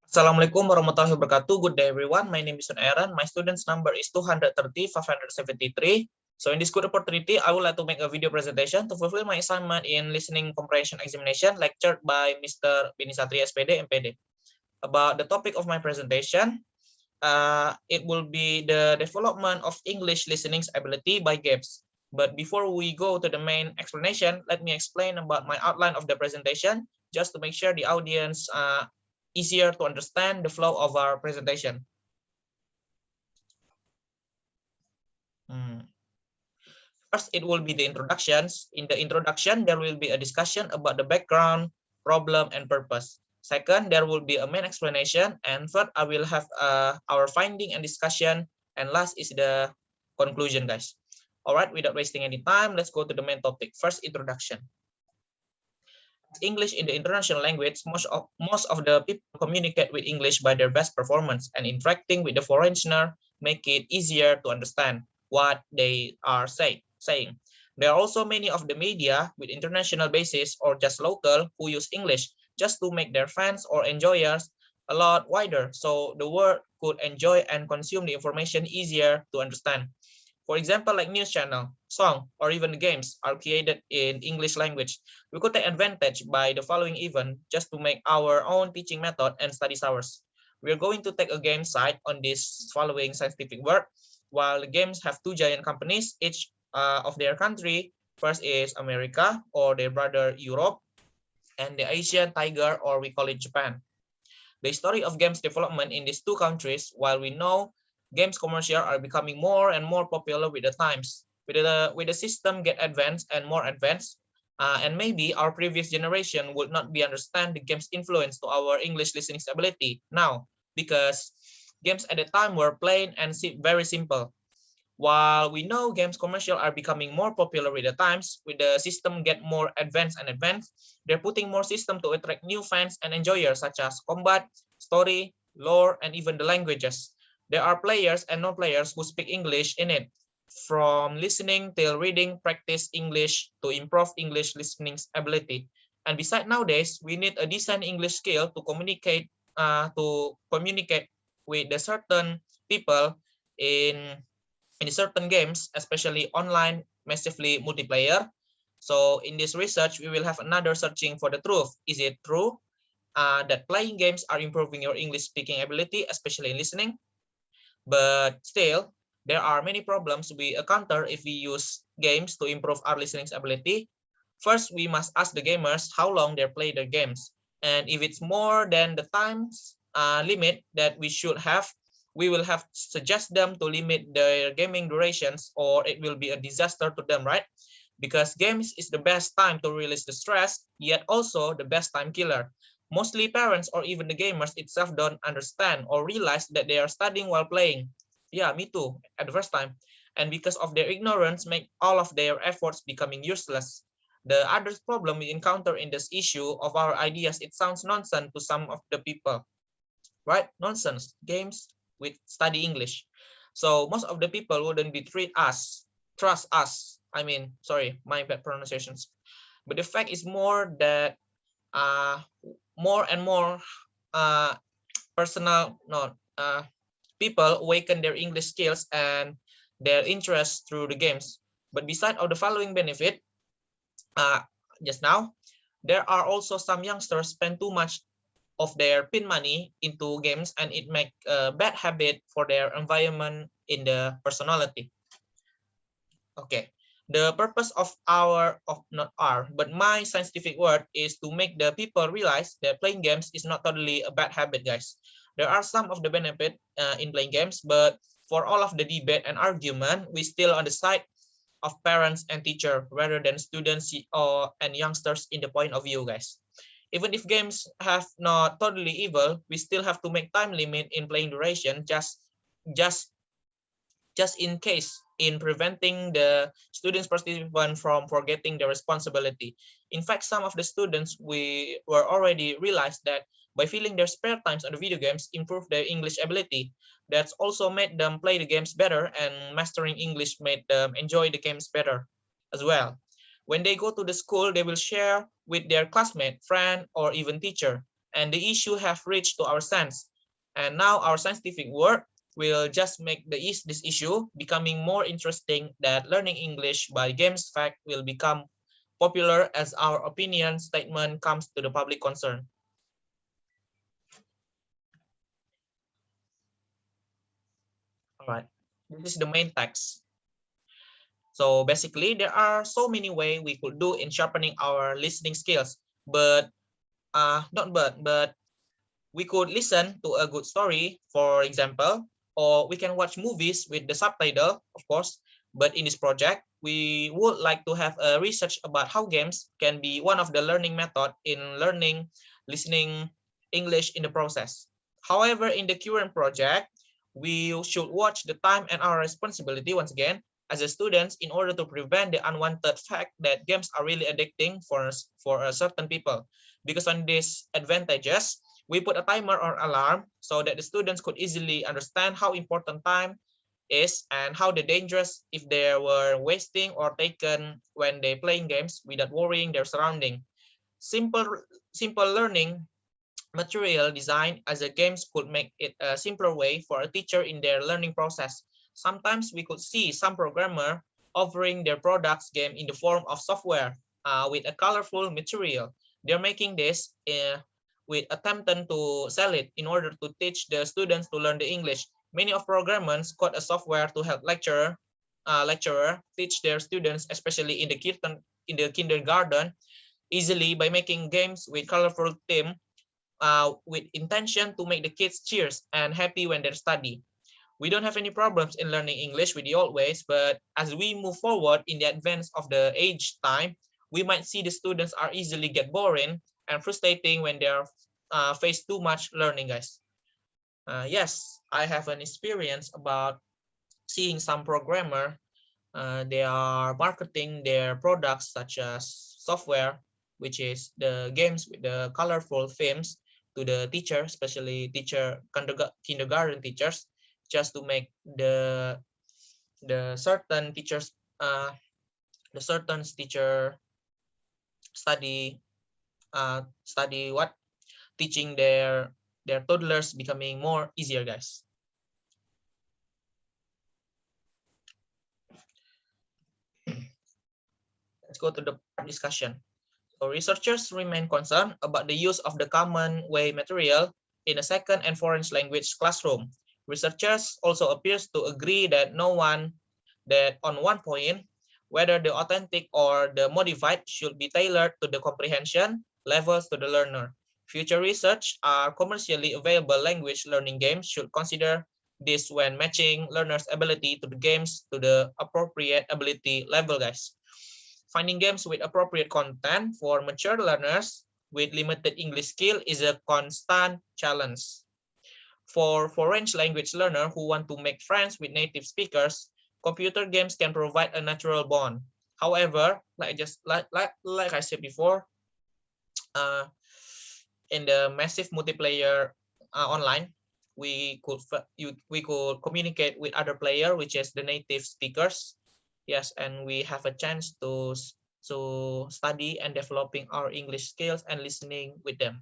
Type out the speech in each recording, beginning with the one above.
Assalamualaikum warahmatullahi wabarakatuh. Good day, everyone. My name is Aaron. My student's number is 230-573. So in this good opportunity, I would like to make a video presentation to fulfill my assignment in listening comprehension examination lectured by Mr. Bini Satria SPD MPD. About the topic of my presentation, it will be the development of English listening ability by games. But before we go to the main explanation, let me explain about my outline of the presentation, just to make sure the audience easier to understand the flow of our presentation. First, it will be the introductions. In the introduction, there will be a discussion about the background, problem, and purpose. Second, there will be a main explanation. And third, I will have our finding and discussion. And last is the conclusion, guys. All right, without wasting any time, let's go to the main topic. First, introduction. English in the international language, most of the people communicate with English by their best performance, and interacting with the foreigner make it easier to understand what they are saying. There are also many of the media with international basis or just local who use English just to make their fans or enjoyers a lot wider, so the world could enjoy and consume the information easier to understand. For example, like news channel, song, or even games are created in English language. We could take advantage by the following event just to make our own teaching method and studies hours. We are going to take a game site on this following scientific work. While the games have two giant companies, each of their country. First is America or their brother Europe, and the Asian tiger, or we call it Japan. The story of games development in these two countries, while we know games commercial are becoming more and more popular with the times, with the system get advanced and more advanced, and maybe our previous generation would not be understand the game's influence to our English listening ability now, because games at the time were plain and very simple. While we know games commercial are becoming more popular with the times, with the system get more advanced and advanced, they're putting more system to attract new fans and enjoyers such as combat, story, lore, and even the languages. There are players and non-players who speak English in it. From listening till reading, practice English to improve English listening ability. And besides nowadays, we need a decent English skill to communicate with the certain people in certain games, especially online, massively multiplayer. So in this research, we will have another searching for the truth. Is it true that playing games are improving your English speaking ability, especially in listening? But still, there are many problems we encounter if we use games to improve our listening ability. First, we must ask the gamers how long they play their games. And if it's more than the times limit that we should have, we will have to suggest them to limit their gaming durations, or it will be a disaster to them, right? Because games is the best time to release the stress, yet also the best time killer. Mostly parents or even the gamers itself don't understand or realize that they are studying while playing. Yeah, me too, at the first time. And because of their ignorance, make all of their efforts becoming useless. The other problem we encounter in this issue of our ideas, it sounds nonsense to some of the people, right? Nonsense. Games with study English. So most of the people wouldn't be trust us. I mean, sorry, my bad pronunciations. But the fact is more that more and more uh, personal, no, people awaken their English skills and their interest through the games. But beside of the following benefit, just now, there are also some youngsters spend too much of their pin money into games, and it make a bad habit for their environment in the personality. Okay, the purpose of my scientific word is to make the people realize that playing games is not totally a bad habit, guys. There are some of the benefit in playing games, but for all of the debate and argument, we still on the side of parents and teacher rather than students and youngsters in the point of view, guys. Even if games have not totally evil, we still have to make time limit in playing duration just in case, in preventing the students participant from forgetting their responsibility. In fact, some of the students we were already realized that by filling their spare times on the video games improve their English ability. That's also made them play the games better, and mastering English made them enjoy the games better as well. When they go to the school, they will share with their classmate, friend, or even teacher. and the issue have reached to our sense. And now our scientific work will just make this issue becoming more interesting, that learning English by games fact will become popular as our opinion statement comes to the public concern. All right, this is the main text. So basically, there are so many ways we could do in sharpening our listening skills, but but we could listen to a good story, for example, or we can watch movies with the subtitle, of course. But in this project, we would like to have a research about how games can be one of the learning method in learning listening English in the process. However, in the current project, we should watch the time and our responsibility once again as a students in order to prevent the unwanted fact that games are really addicting for a certain people. Because on these advantages, we put a timer or alarm so that the students could easily understand how important time is and how the dangerous if they were wasting or taken when they playing games without worrying their surrounding. Simple, simple learning material design as a games could make it a simpler way for a teacher in their learning process. Sometimes we could see some programmer offering their products game in the form of software with a colorful material. They're making this with attempting to sell it in order to teach the students to learn the English. Many of programmers code a software to help lecturer teach their students, especially in the kindergarten, easily by making games with colorful theme with intention to make the kids cheers and happy when they study. We don't have any problems in learning English with the old ways, but as we move forward in the advance of the age time, we might see the students are easily get boring and frustrating when they are face too much learning, guys. Yes, I have an experience about seeing some programmer. They are marketing their products such as software, which is the games with the colorful themes to the teacher, especially kindergarten teachers, just to make the certain teachers the certain teacher study study what teaching their toddlers becoming more easier, guys. Let's go to the discussion. So researchers remain concerned about the use of the common way material in a second and foreign language classroom. Researchers also appears to agree that on one point, whether the authentic or the modified should be tailored to the comprehension levels to the learner. Future research are commercially available language learning games should consider this when matching learners' ability to the games to the appropriate ability level, guys. Finding games with appropriate content for mature learners with limited English skill is a constant challenge. For foreign language learners who want to make friends with native speakers, computer games can provide a natural bond. However, like I said before, uh, in the massive multiplayer online, we could communicate with other player, which is the native speakers. Yes, and we have a chance to study and developing our English skills and listening with them.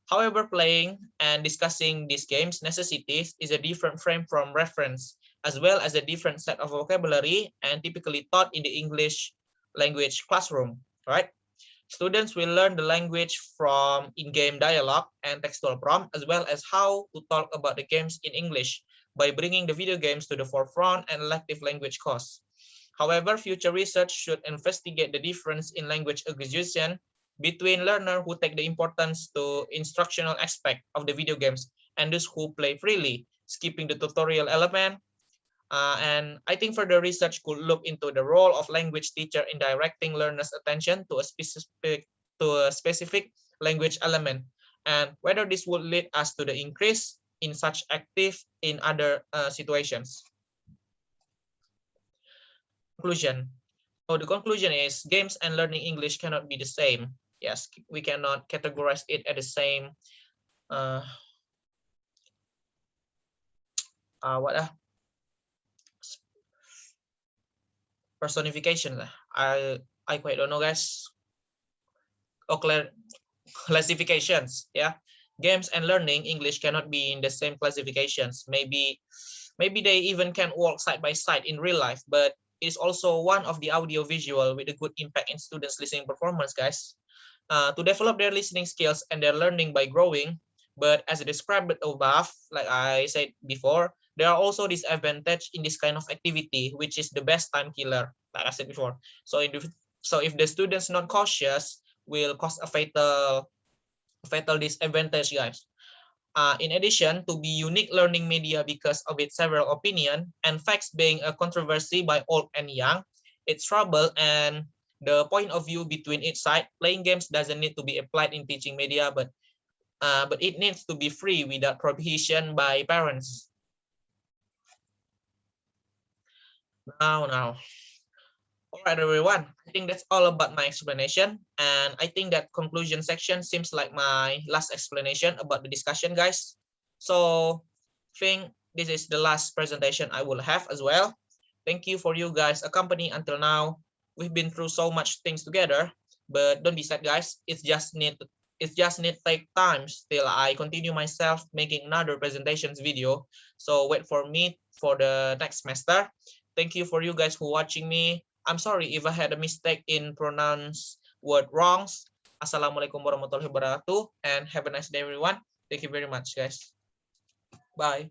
However, playing and discussing these games necessities is a different frame from reference, as well as a different set of vocabulary and typically taught in the English language classroom, right? Students will learn the language from in-game dialogue and textual prompt, as well as how to talk about the games in English by bringing the video games to the forefront and elective language course. However, future research should investigate the difference in language acquisition between learners who take the importance to instructional aspect of the video games and those who play freely, skipping the tutorial element. And I think further research could look into the role of language teacher in directing learners' attention to a specific language element, and whether this would lead us to the increase in such active in other situations. Conclusion. So the conclusion is games and learning English cannot be the same. Yes, we cannot categorize it at the same uh, what personification. I quite don't know, guys. Oh, classifications. Yeah, games and learning English cannot be in the same classifications. Maybe they even can work side by side in real life, but it's also one of the audio visual with a good impact in students listening performance, guys. To develop their listening skills and their learning by growing. But as described above, like I said before, there are also disadvantage in this kind of activity, which is the best time killer, like I said before. So if the students not cautious, will cause a fatal disadvantage, guys. In addition to be unique learning media because of its several opinion and facts being a controversy by old and young, its trouble and the point of view between each side. Playing games doesn't need to be applied in teaching media, but it needs to be free without prohibition by parents. Now. All right, everyone. I think that's all about my explanation. And I think that conclusion section seems like my last explanation about the discussion, guys. So I think this is the last presentation I will have as well. Thank you for you guys accompanying until now. We've been through so much things together, but don't be sad, guys. It just need take time till I continue myself making another presentations video. So wait for me for the next semester. Thank you for you guys who watching me. I'm sorry if I had a mistake in pronounce word wrongs. Assalamualaikum warahmatullahi wabarakatuh and have a nice day, everyone. Thank you very much, guys. Bye.